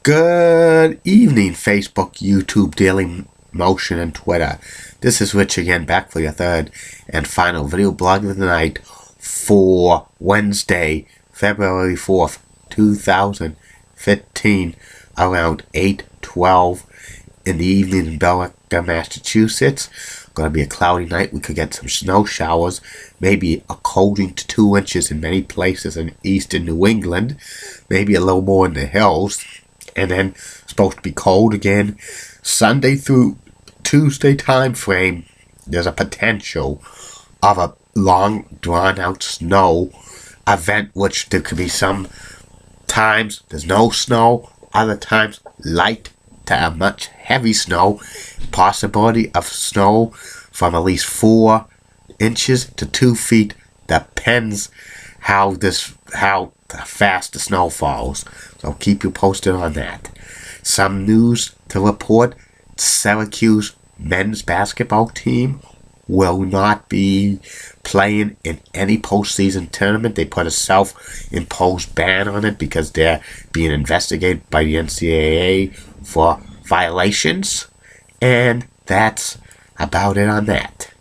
Good evening, Facebook, YouTube, Daily Motion, and Twitter. This is Rich again, back for your third and final video blog of the night for Wednesday, February 4th, 2015, around 8:12 in the evening in Billerica, Massachusetts. Going to be a cloudy night. We could get some snow showers, maybe a colding to 2 inches in many places in eastern New England, maybe a little more in the hills. And then supposed to be cold again. Sunday through Tuesday time frame, there's a potential of a long drawn out snow event, which there could be some times there's no snow, other times light to a much heavy snow, possibility of snow from at least 4 inches to 2 feet, depends how fast the snow falls. So keep you posted on that. Some news to report: Syracuse men's basketball team will not be playing in any postseason tournament. They put a self-imposed ban on it because they're being investigated by the NCAA for violations. And that's about it on that.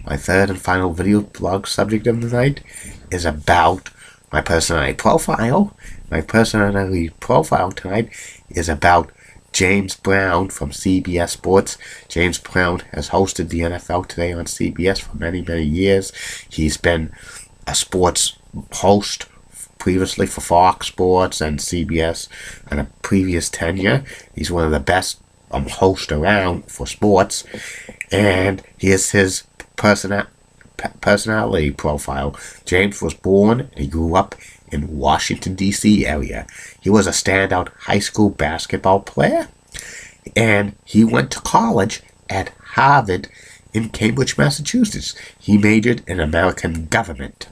My third and final video blog subject of the night is about my personality profile. My personality profile tonight is about James Brown from CBS Sports. James Brown has hosted the NFL Today on CBS for many, many years. He's been a sports host previously for Fox Sports and CBS in a previous tenure. He's one of the best hosts around for sports. And here's his personality profile. James was born and he grew up in Washington, D.C. area. He was a standout high school basketball player, and he went to college at Harvard in Cambridge, Massachusetts. He majored in American government.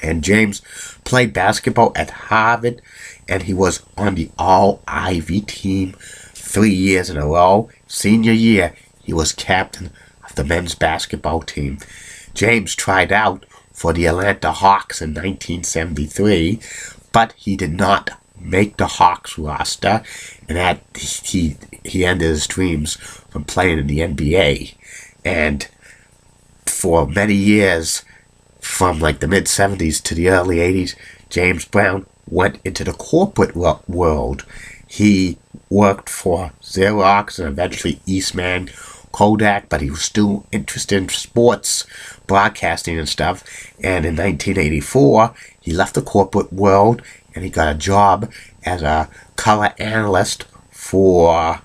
And James played basketball at Harvard, and he was on the All-Ivy team 3 years in a row. Senior year, he was captain of the men's basketball team. James tried out for the Atlanta Hawks in 1973, but he did not make the Hawks roster, and that he ended his dreams from playing in the NBA. And for many years, from like the mid-70s to the early 80s, James Brown went into the corporate world. He worked for Xerox and eventually Eastman Kodak, but he was still interested in sports, broadcasting and stuff. And in 1984, he left the corporate world and he got a job as a color analyst for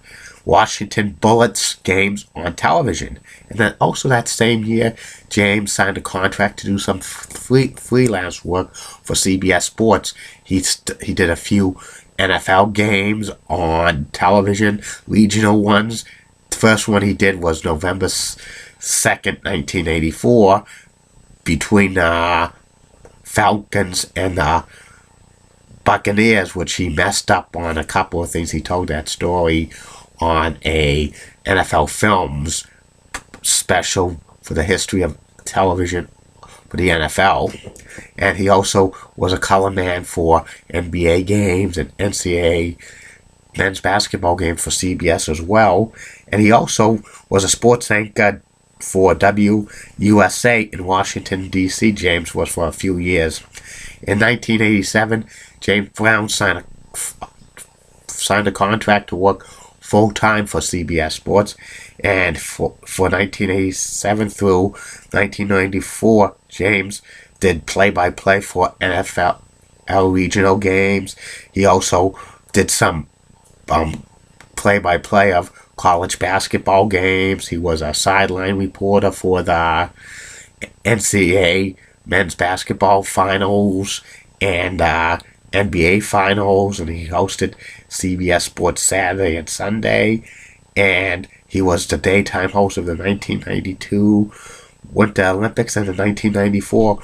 Washington Bullets games on television. And then also that same year, James signed a contract to do some freelance work for CBS Sports. He did a few NFL games on television, regional ones. The first one he did was November 2nd, 1984, between the Falcons and the Buccaneers, which he messed up on a couple of things. He told that story on a NFL Films special for the history of television for the NFL. And he also was a color man for NBA games and NCAA men's basketball games for CBS as well. And he also was a sports anchor for WUSA in Washington, D.C. James was for a few years. In 1987, James Brown signed a contract to work full-time for CBS Sports. And for 1987 through 1994, James did play-by-play for NFL regional games. He also did some play-by-play of college basketball games. He was a sideline reporter for the NCAA men's basketball finals and NBA finals, and he hosted CBS Sports Saturday and Sunday, and he was the daytime host of the 1992 Winter Olympics and the 1994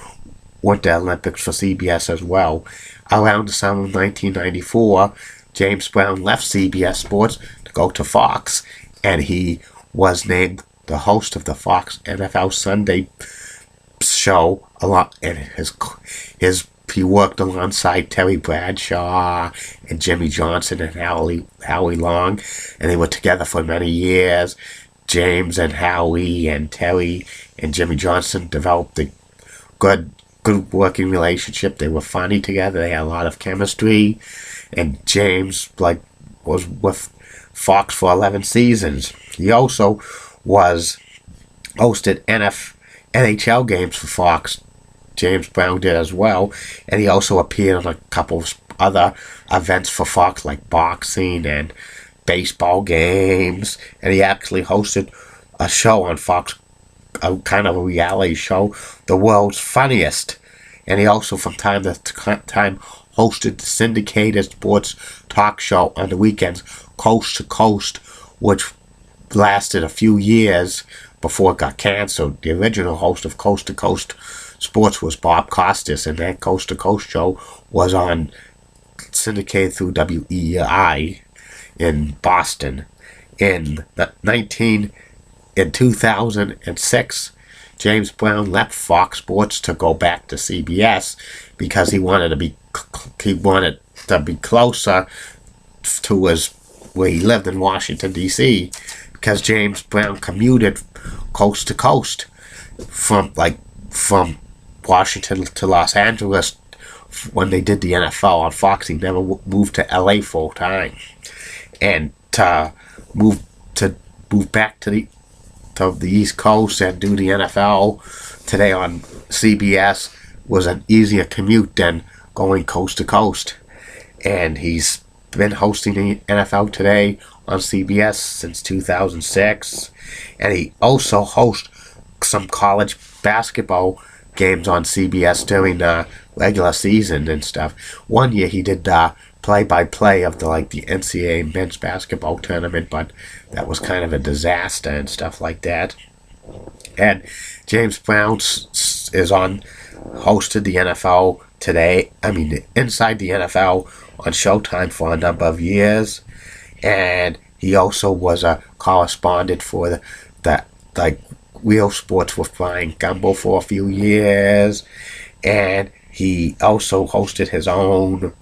Winter Olympics for CBS as well. Around the summer of 1994, James Brown left CBS Sports to go to Fox, and he was named the host of the Fox NFL Sunday show. And his he worked alongside Terry Bradshaw and Jimmy Johnson and Howie Long, and they were together for many years. James and Howie and Terry and Jimmy Johnson developed a good working relationship. They were funny together. They had a lot of chemistry, and James was with Fox for 11 seasons. He also hosted NHL games for Fox. James Brown did as well, and he also appeared on a couple of other events for Fox, like boxing and baseball games, and he actually hosted a show on Fox, a kind of a reality show, The World's Funniest, and he also from time to time hosted the syndicated sports talk show on the weekends, Coast to Coast, which lasted a few years before it got canceled. The original host of Coast to Coast Sports was Bob Costas, and that Coast to Coast show was on syndicated through WEI in Boston. In 2006, James Brown left Fox Sports to go back to CBS because he wanted to be closer to where he lived in Washington, D.C., because James Brown commuted coast to coast from Washington to Los Angeles when they did the NFL on Fox. He never moved to LA full time, and to move back to the East Coast and do the NFL today on CBS was an easier commute than going coast to coast. And he's been hosting the NFL Today on CBS since 2006, and he also hosts some college basketball games on CBS during the regular season and stuff. One year he did play-by-play of the NCAA men's basketball tournament, but that was kind of a disaster and stuff like that. And James Brown hosted the NFL Today, Inside the NFL on Showtime for a number of years, and he also was a correspondent for the Real Sports with Brian Gumbel for a few years, and he also hosted his own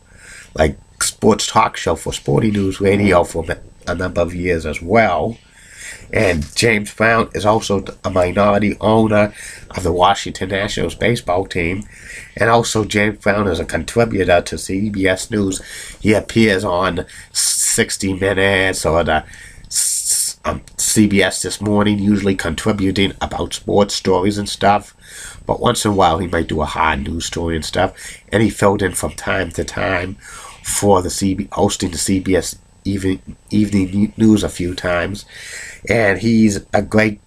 sports talk show for Sporting News Radio for a number of years as well. And James Brown is also a minority owner of the Washington Nationals baseball team. And also James Brown is a contributor to CBS News. He appears on 60 Minutes or the CBS This Morning, usually contributing about sports stories and stuff. But once in a while he might do a hard news story and stuff. And he filled in from time to time for hosting the CBS evening news a few times. And he's a great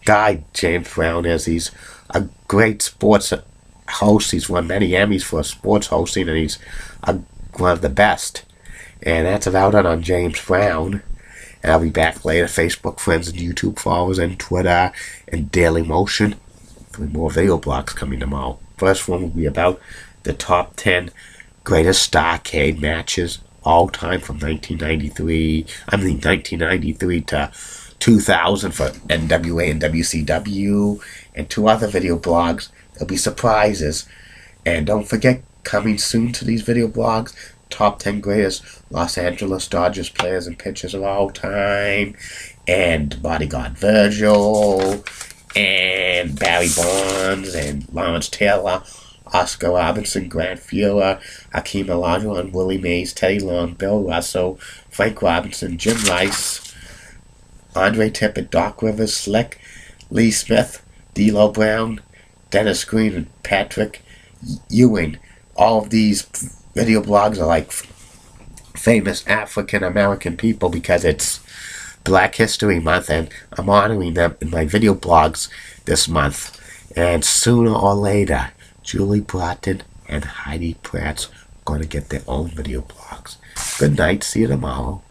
guy, James Brown is. He's a great sports host. He's won many Emmys for sports hosting, and he's one of the best. And that's about it on James Brown. And I'll be back later. Facebook friends and YouTube followers and Twitter and Daily Motion with more video blogs coming tomorrow. First one will be about the top 10 greatest Starrcade matches all time from 1993 to 2000 for NWA and WCW, and 2 other video blogs. There'll be surprises. And don't forget, coming soon to these video blogs, top 10 greatest Los Angeles Dodgers players and pitchers of all time, and Bodyguard Virgil, and Barry Bonds, and Lawrence Taylor, Oscar Robertson, Grant Fuhrer, Hakeem Olajuwon, Willie Mays, Teddy Long, Bill Russell, Frank Robinson, Jim Rice, Andre Tippett, Doc Rivers, Slick, Lee Smith, D'Lo Brown, Dennis Green, and Patrick Ewing. All of these video blogs are famous African American people because it's Black History Month, and I'm honoring them in my video blogs this month. And sooner or later, Julie Broughton and Heidi Pratt's going to get their own video blogs. Good night. See you tomorrow.